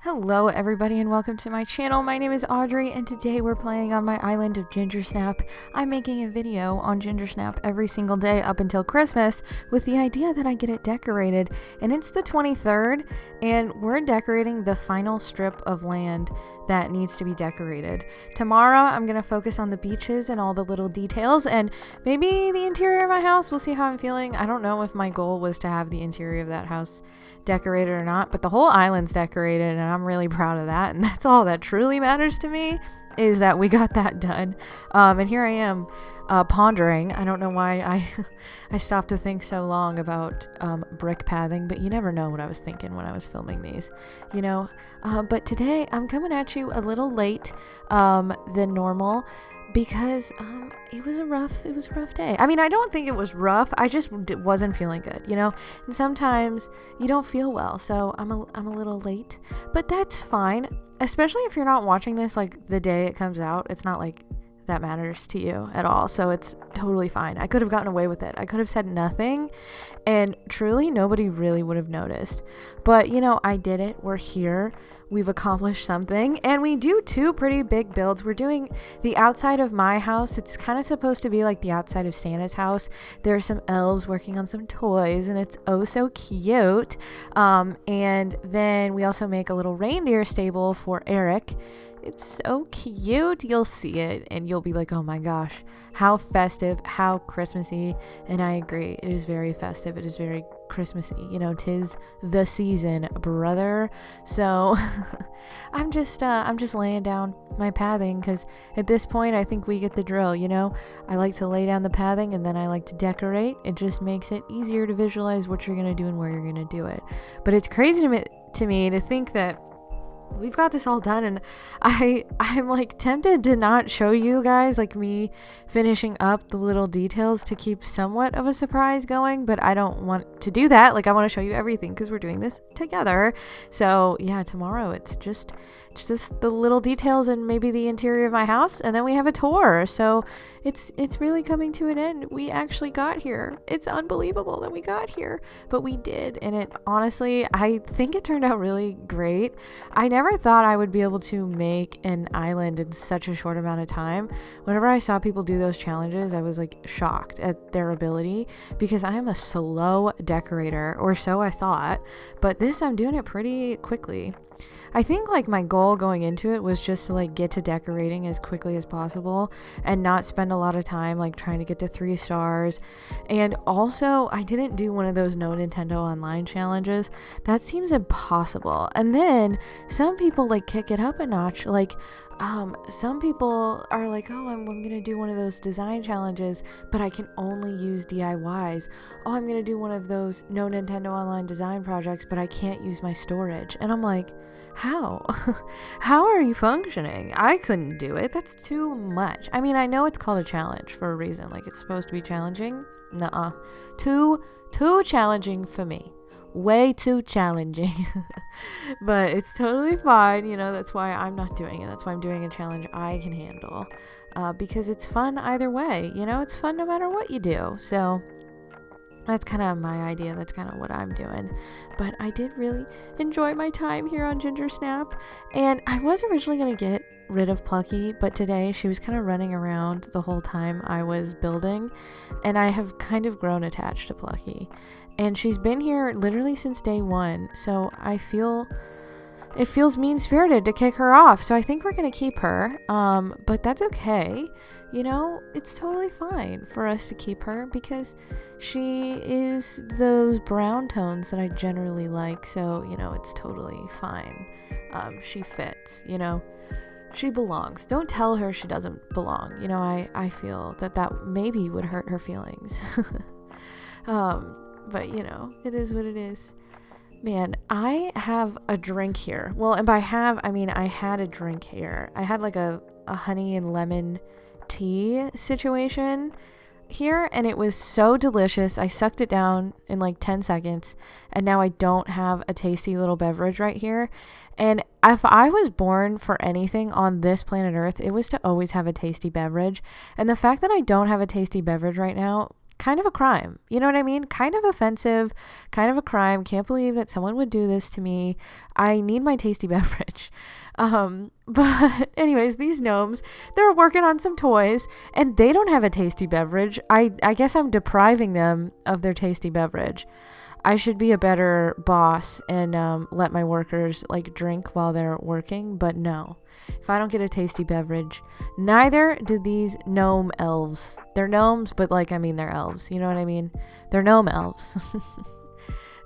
Hello everybody and welcome to my channel. My name is Audrey and today we're playing on my island of Gingersnap. I'm making a video on Gingersnap every single day up until Christmas with the idea that I get it decorated, and it's the 23rd and we're decorating the final strip of land that needs to be decorated. Tomorrow I'm going to focus on the beaches and all the little details and maybe the interior of my house. We'll see how I'm feeling. I don't know if my goal was to have the interior of that house decorated or not, but the whole island's decorated and I'm really proud of that, and that's all that truly matters to me, is that we got that done. And here I am pondering. I don't know why I stopped to think so long about brick pathing, but you never know what I was thinking when I was filming these, you know. But today I'm coming at you a little late than normal because it was a rough day. I mean, I don't think it was rough. I just wasn't feeling good, you know. And sometimes you don't feel well, so I'm a little late, but that's fine. Especially if you're not watching this like the day it comes out. It's not like that matters to you at all, so it's totally fine. I could have gotten away with it. I could have said nothing and truly nobody really would have noticed, but you know, I did it. We're here, we've accomplished something, and we do two pretty big builds. We're doing the outside of my house. It's kind of supposed to be like the outside of Santa's house. There's some elves working on some toys and it's oh so cute. And then we also make a little reindeer stable for Eric. It's so cute. You'll see it and you'll be like, oh my gosh, how festive, how Christmassy. And I agree, it is very festive, it is very Christmassy, you know, 'tis the season, brother. So I'm just laying down my pathing because at this point I think we get the drill, you know. I like to lay down the pathing and then I like to decorate. It just makes it easier to visualize what you're gonna do and where you're gonna do it. But it's crazy to me to think that we've got this all done, and I'm like tempted to not show you guys like me finishing up the little details to keep somewhat of a surprise going, but I don't want to do that. Like, I want to show you everything because we're doing this together. So yeah, tomorrow it's just the little details and maybe the interior of my house, and then we have a tour. So it's really coming to an end. We actually got here. It's unbelievable that we got here, but we did, and it honestly, I think it turned out really great. I never thought I would be able to make an island in such a short amount of time. Whenever I saw people do those challenges, I was like shocked at their ability because I am a slow decorator, or so I thought, but this, I'm doing it pretty quickly. I think like my goal going into it was just to like get to decorating as quickly as possible and not spend a lot of time like trying to get to 3 stars. And also, I didn't do one of those no Nintendo Online challenges. That seems impossible. And then some people like kick it up a notch. Like some people are like, oh, I'm gonna do one of those design challenges, but I can only use DIYs. Oh, I'm gonna do one of those no Nintendo Online design projects, but I can't use my storage. And I'm like, how? How are you functioning? I couldn't do it. That's too much. I mean, I know it's called a challenge for a reason. Like, it's supposed to be challenging. Nuh-uh. Too challenging for me. Way too challenging. But it's totally fine. You know, that's why I'm not doing it. That's why I'm doing a challenge I can handle. Because it's fun either way. You know, it's fun no matter what you do. So that's kind of my idea. That's kind of what I'm doing. But I did really enjoy my time here on Gingersnap. And I was originally going to get rid of Plucky, but today she was kind of running around the whole time I was building. And I have kind of grown attached to Plucky. And she's been here literally since day one. So I feel it feels mean-spirited to kick her off. So I think we're going to keep her. But that's okay. You know, it's totally fine for us to keep her because she is those brown tones that I generally like. So, you know, it's totally fine. She fits, you know. She belongs. Don't tell her she doesn't belong. You know, I feel that maybe would hurt her feelings. But, you know, it is what it is. Man, I have a drink here. Well, and by have, I mean I had a drink here. I had like a honey and lemon tea situation here, and it was so delicious. I sucked it down in like 10 seconds, and now I don't have a tasty little beverage right here. And if I was born for anything on this planet Earth, it was to always have a tasty beverage. And the fact that I don't have a tasty beverage right now kind of a crime. You know what I mean? Kind of offensive, kind of a crime. Can't believe that someone would do this to me. I need my tasty beverage. But anyways, these gnomes, they're working on some toys and they don't have a tasty beverage. I guess I'm depriving them of their tasty beverage. I should be a better boss and let my workers like drink while they're working, but no. If I don't get a tasty beverage, neither do these gnome elves. They're gnomes, but like, I mean, they're elves. You know what I mean? They're gnome elves.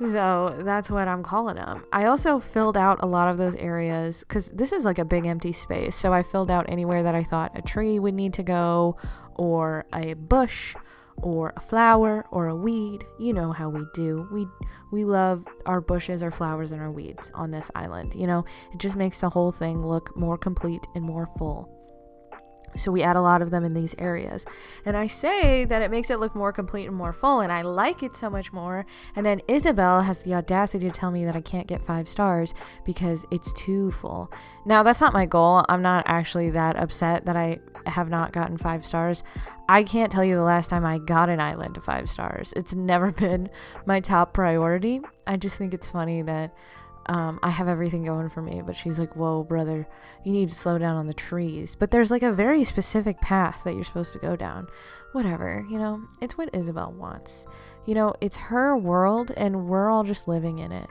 So that's what I'm calling them. I also filled out a lot of those areas because this is like a big empty space. So I filled out anywhere that I thought a tree would need to go, or a bush, or a flower, or a weed. You know how we do. We love our bushes, our flowers, and our weeds on this island. You know, it just makes the whole thing look more complete and more full. So we add a lot of them in these areas. And I say that it makes it look more complete and more full, and I like it so much more. And then Isabelle has the audacity to tell me that I can't get 5 stars because it's too full. Now, that's not my goal. I'm not actually that upset that I have not gotten 5 stars. I can't tell you the last time I got an island to 5 stars. It's never been my top priority. I just think it's funny that I have everything going for me, but she's like, whoa, brother, you need to slow down on the trees. But there's like a very specific path that you're supposed to go down. Whatever, you know, it's what Isabelle wants. You know, it's her world and we're all just living in it.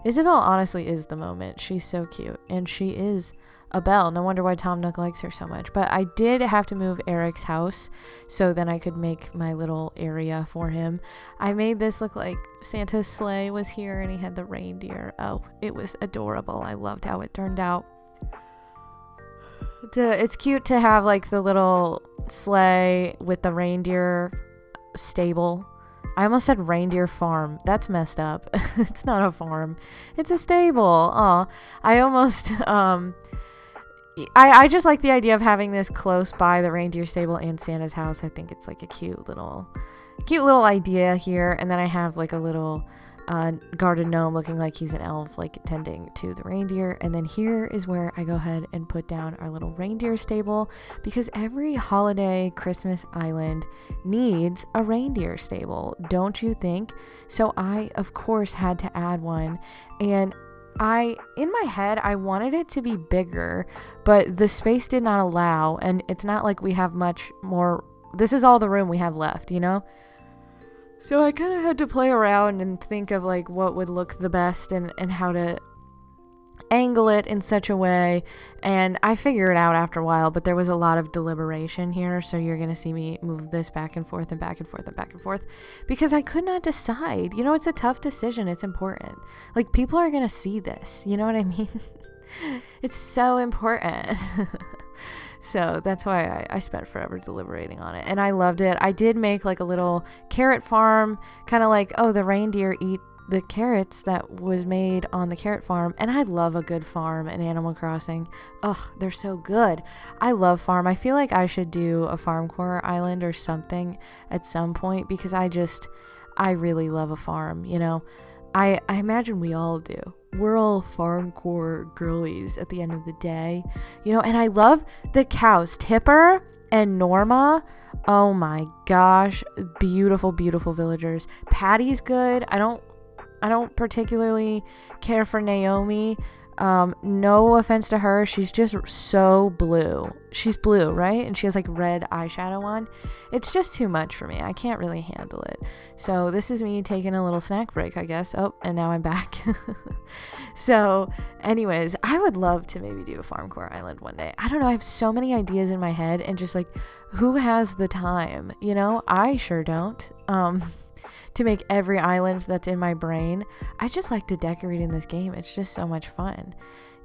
Isabelle honestly is the moment. She's so cute and she is a belle. No wonder why Tom Nook likes her so much. But I did have to move Eric's house so then I could make my little area for him. I made this look like Santa's sleigh was here and he had the reindeer. Oh, it was adorable. I loved how it turned out. It's cute to have like the little sleigh with the reindeer stable. I almost said reindeer farm. That's messed up. It's not a farm. It's a stable. Aw. I almost I just like the idea of having this close by the reindeer stable and Santa's house. I think it's like a cute little idea here. And then I have like a little garden gnome looking like he's an elf, like tending to the reindeer. And then here is where I go ahead and put down our little reindeer stable because every holiday Christmas island needs a reindeer stable, don't you think? So I, of course, had to add one. And in my head, I wanted it to be bigger, but the space did not allow, and it's not like we have much more. This is all the room we have left, you know? So I kind of had to play around and think of like what would look the best and how to angle it in such a way, and I figured it out after a while, but there was a lot of deliberation here, so you're gonna see me move this back and forth and back and forth and back and forth because I could not decide. You know, it's a tough decision. It's important. Like, people are gonna see this, you know what I mean? It's so important. So that's why I spent forever deliberating on it, and I loved it. I did make like a little carrot farm, kind of like, oh, the reindeer eat the carrots that was made on the carrot farm. And I love a good farm in Animal Crossing. Ugh, they're so good. I love farm. I feel like I should do a farm core island or something at some point because I really love a farm, you know. I imagine we all do. We're all farm core girlies at the end of the day, you know. And I love the cows, Tipper and Norma. Oh my gosh, beautiful, beautiful villagers. Patty's good. I don't particularly care for Naomi. No offense to her. She's just so blue. She's blue, right? And she has like red eyeshadow on. It's just too much for me. I can't really handle it. So this is me taking a little snack break, I guess. Oh, and now I'm back. So anyways, I would love to maybe do a farm core island one day. I don't know. I have so many ideas in my head and just like, who has the time? You know, I sure don't. To make every island that's in my brain. I just like to decorate in this game. It's just so much fun.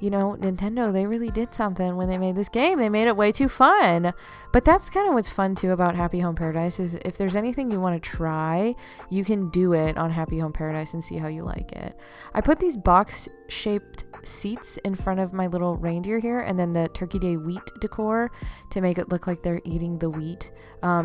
You know, Nintendo, they really did something when they made this game. They made it way too fun. But that's kind of what's fun too about Happy Home Paradise is if there's anything you want to try, you can do it on Happy Home Paradise and see how you like it. I put these box-shaped seats in front of my little reindeer here and then the Turkey Day wheat decor to make it look like they're eating the wheat.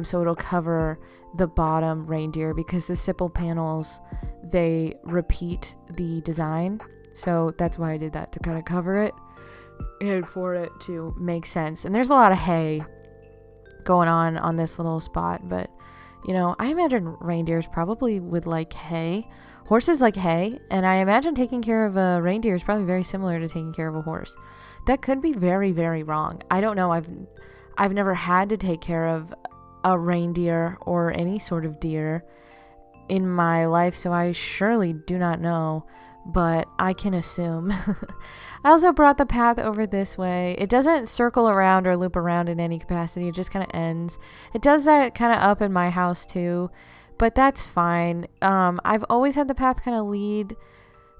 So it'll cover the bottom reindeer because the Sipple panels, they repeat the design. So that's why I did that, to kind of cover it and for it to make sense. And there's a lot of hay going on this little spot, but You know, I imagine reindeers probably would like hay. Horses like hay, and I imagine taking care of a reindeer is probably very similar to taking care of a horse. That could be very, very wrong. I don't know. I've never had to take care of a reindeer or any sort of deer in my life, so I surely do not know, but I can assume. I also brought the path over this way. It doesn't circle around or loop around in any capacity. It just kind of ends. It does that kind of up in my house too, but that's fine. I've always had the path kind of lead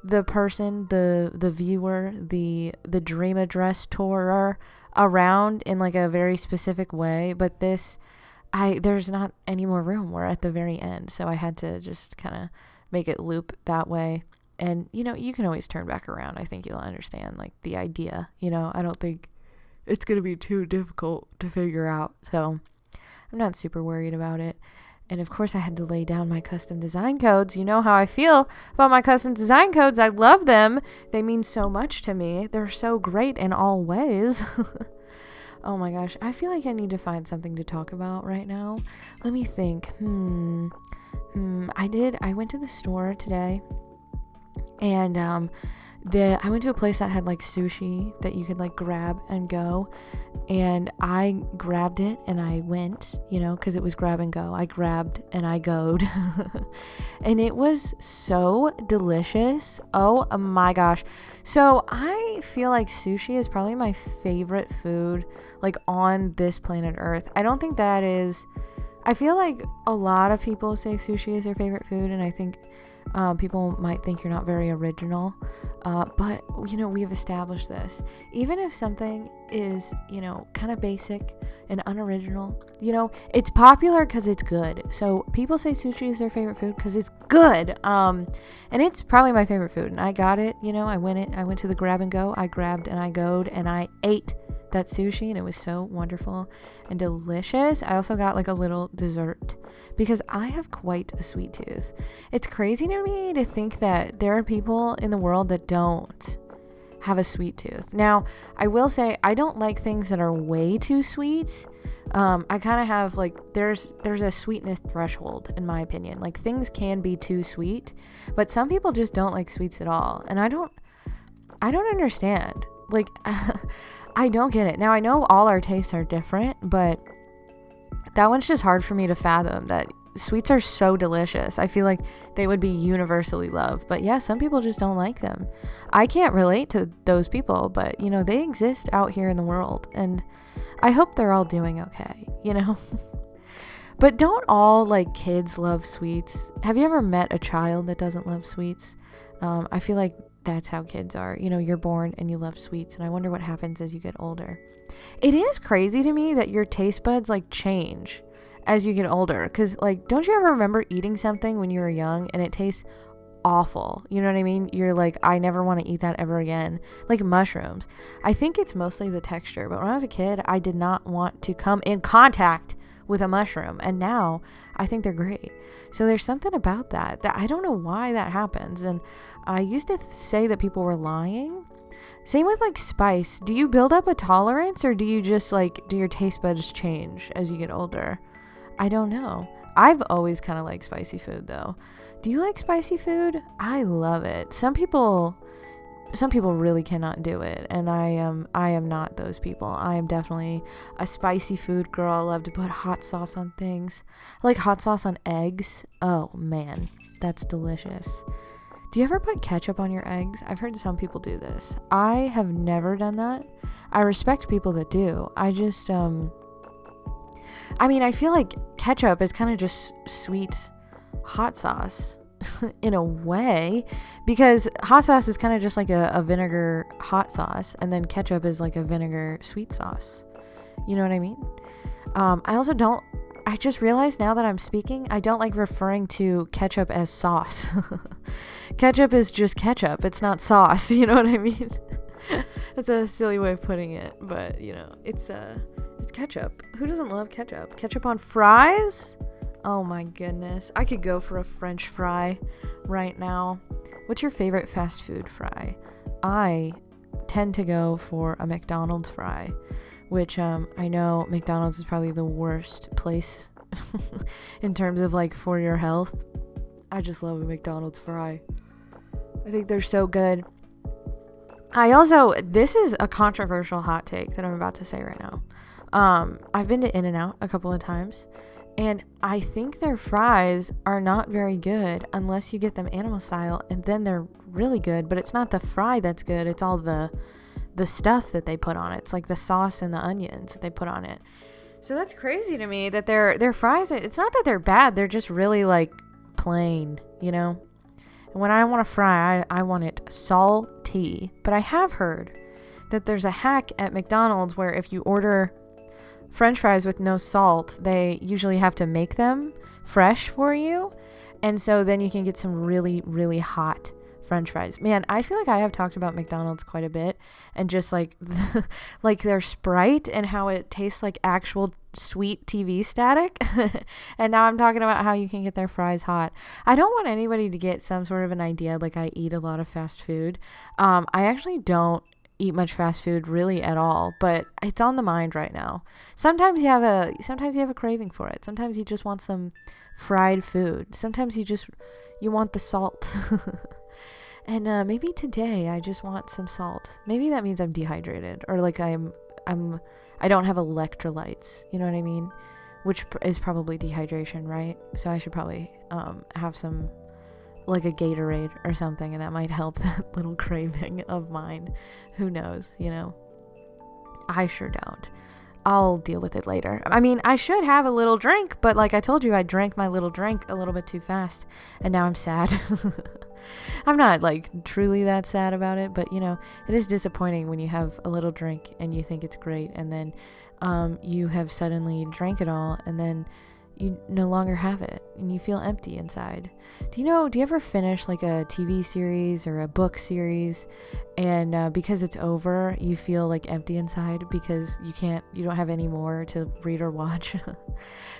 the person, the viewer, the dream address-tourer around in like a very specific way, but there's not any more room. We're at the very end, so I had to just kind of make it loop that way. And, you know, you can always turn back around. I think you'll understand, like, the idea. You know, I don't think it's going to be too difficult to figure out. So I'm not super worried about it. And, of course, I had to lay down my custom design codes. You know how I feel about my custom design codes. I love them. They mean so much to me. They're so great in all ways. Oh, my gosh. I feel like I need to find something to talk about right now. Let me think. I went to the store today. And I went to a place that had like sushi that you could like grab and go, and I grabbed it and I went, you know, because it was grab and go. I grabbed and I goed and it was so delicious. Oh my gosh. So I feel like sushi is probably my favorite food like on this planet Earth. I don't think that is. I feel like a lot of people say sushi is their favorite food, and I think people might think you're not very original, but you know, we've established this. Even if something is, you know, kind of basic and unoriginal, you know, it's popular because it's good. So people say sushi is their favorite food because it's good, and it's probably my favorite food. And I got it, you know, I went to the grab and go. I grabbed and I goed and I ate that sushi, and it was so wonderful and delicious. I also got like a little dessert because I have quite a sweet tooth. It's crazy to me to think that there are people in the world that don't have a sweet tooth. Now, I will say I don't like things that are way too sweet. I kind of have like, there's a sweetness threshold in my opinion. Like things can be too sweet, but some people just don't like sweets at all. And I don't understand. Like, I don't get it. Now, I know all our tastes are different, but that one's just hard for me to fathom, that sweets are so delicious. I feel like they would be universally loved. But yeah, some people just don't like them. I can't relate to those people, but, you know, they exist out here in the world. And I hope they're all doing okay, you know? But don't all, like, kids love sweets? Have you ever met a child that doesn't love sweets? I feel like that's how kids are. You know, you're born and you love sweets, and I wonder what happens as you get older. It is crazy to me that your taste buds like change as you get older, because like, don't you ever remember eating something when you were young and it tastes awful? You know what I mean? You're like, I never want to eat that ever again. Like mushrooms, I think it's mostly the texture, but when I was a kid I did not want to come in contact with a mushroom, and now I think they're great. So there's something about that I don't know why that happens. And I used to say that people were lying. Same with like spice. Do you build up a tolerance, or do you just like, do your taste buds change as you get older? I don't know. I've always kind of liked spicy food though. Do you like spicy food? I love it. Some people really cannot do it, and I am not those people. I am definitely a spicy food girl. I love to put hot sauce on things. I like hot sauce on eggs. Oh man, that's delicious. Do you ever put ketchup on your eggs? I've heard some people do this. I have never done that. I respect people that do. I just I mean, I feel like ketchup is kind of just sweet hot sauce in a way, because hot sauce is kind of just like a vinegar hot sauce, and then ketchup is like a vinegar sweet sauce. You know what I mean? I just realized now that I'm speaking, I don't like referring to ketchup as sauce. Ketchup is just ketchup. It's not sauce. You know what I mean? That's a silly way of putting it, but you know, it's ketchup. Who doesn't love ketchup? Ketchup on fries? Oh my goodness. I could go for a French fry right now. What's your favorite fast food fry? I tend to go for a McDonald's fry, which I know McDonald's is probably the worst place in terms of like for your health. I just love a McDonald's fry. I think they're so good. This is a controversial hot take that I'm about to say right now. I've been to In-N-Out a couple of times, and I think their fries are not very good unless you get them animal style, and then they're really good, but it's not the fry that's good, it's all the stuff that they put on it. It's like the sauce and the onions that they put on it. So that's crazy to me that their fries, it's not that they're bad, they're just really like plain, you know? And when I want a fry, I want it salty. But I have heard that there's a hack at McDonald's where if you order French fries with no salt, they usually have to make them fresh for you. And so then you can get some really, really hot French fries. Man, I feel like I have talked about McDonald's quite a bit, and just like like their Sprite and how it tastes like actual sweet TV static. And now I'm talking about how you can get their fries hot. I don't want anybody to get some sort of an idea like I eat a lot of fast food. I actually don't eat much fast food really at all, but it's on the mind right now. Sometimes you have a craving for it. Sometimes you just want some fried food. Sometimes you want the salt. And maybe today I just want some salt. Maybe that means I'm dehydrated, or like I don't have electrolytes. You know what I mean? Which is probably dehydration, right? So I should probably have some, like a Gatorade or something, and that might help that little craving of mine. Who knows? You know, I sure don't. I'll deal with it later. I mean, I should have a little drink, but like I told you, I drank my little drink a little bit too fast, and now I'm sad. I'm not like truly that sad about it, but you know, it is disappointing when you have a little drink and you think it's great, and then you have suddenly drank it all, and then you no longer have it, and you feel empty inside. Do you ever finish like a TV series or a book series, and because it's over, you feel like empty inside because you don't have any more to read or watch?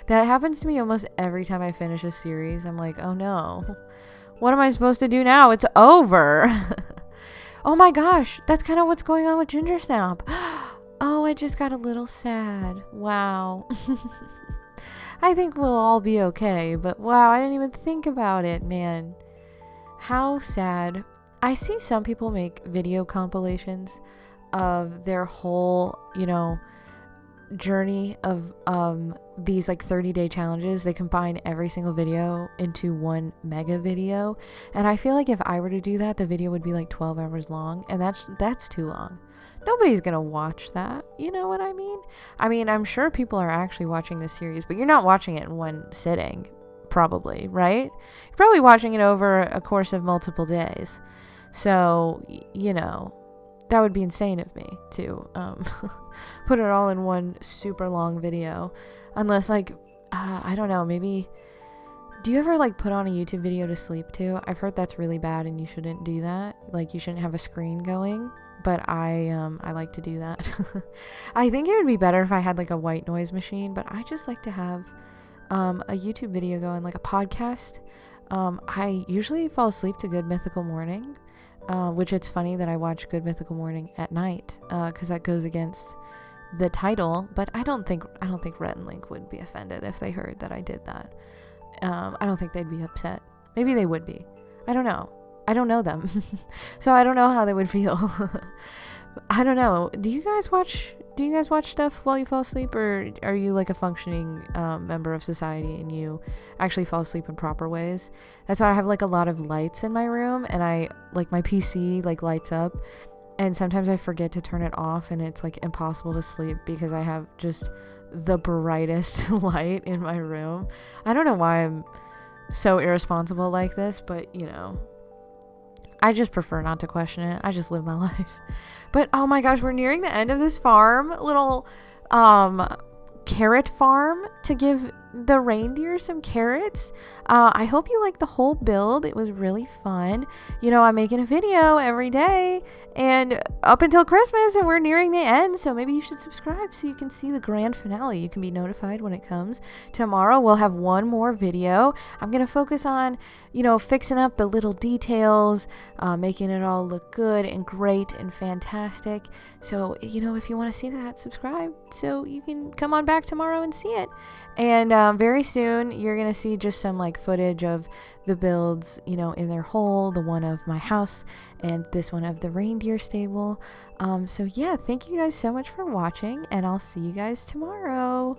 That happens to me almost every time I finish a series. I'm like, oh no, what am I supposed to do now? It's over. Oh my gosh, that's kind of what's going on with Gingersnap. Oh, I just got a little sad. Wow. I think we'll all be okay, but wow, I didn't even think about it, man. How sad. I see some people make video compilations of their whole, journey of these like 30-day challenges. They combine every single video into one mega video, and I feel like if I were to do that, the video would be like 12 hours long, and that's too long. Nobody's gonna watch that. You know what I mean? I mean, I'm sure people are actually watching this series, but you're not watching it in one sitting, probably, right? You're probably watching it over a course of multiple days. So, that would be insane of me to put it all in one super long video. Unless, like, I don't know, maybe... Do you ever, like, put on a YouTube video to sleep to? I've heard that's really bad and you shouldn't do that. Like, you shouldn't have a screen going. But I like to do that. I think it would be better if I had, like, a white noise machine. But I just like to have a YouTube video going, like a podcast. I usually fall asleep to Good Mythical Morning. Which it's funny that I watch Good Mythical Morning at night, because that goes against the title. But I don't think Rhett and Link would be offended if they heard that I did that. I don't think they'd be upset. Maybe they would be. I don't know. I don't know them, so I don't know how they would feel. I don't know. Do you guys watch stuff while you fall asleep, or are you like a functioning member of society and you actually fall asleep in proper ways? That's why I have like a lot of lights in my room, and I like my PC like lights up, and sometimes I forget to turn it off, and it's like impossible to sleep because I have just the brightest light in my room. I don't know why I'm so irresponsible like this, but I just prefer not to question it. I just live my life. But oh my gosh, we're nearing the end of this little carrot farm to give the reindeer some carrots. I hope you like the whole build. It was really fun. I'm making a video every day and up until Christmas, and we're nearing the end, so maybe you should subscribe so you can see the grand finale. You can be notified when it comes. Tomorrow we'll have one more video. I'm gonna focus on fixing up the little details, making it all look good and great and fantastic. So if you want to see that, subscribe so you can come on back tomorrow and see it. And very soon you're gonna see just some like footage of the builds, you know, in their hole, the one of my house and this one of the reindeer stable. So yeah, thank you guys so much for watching, and I'll see you guys tomorrow.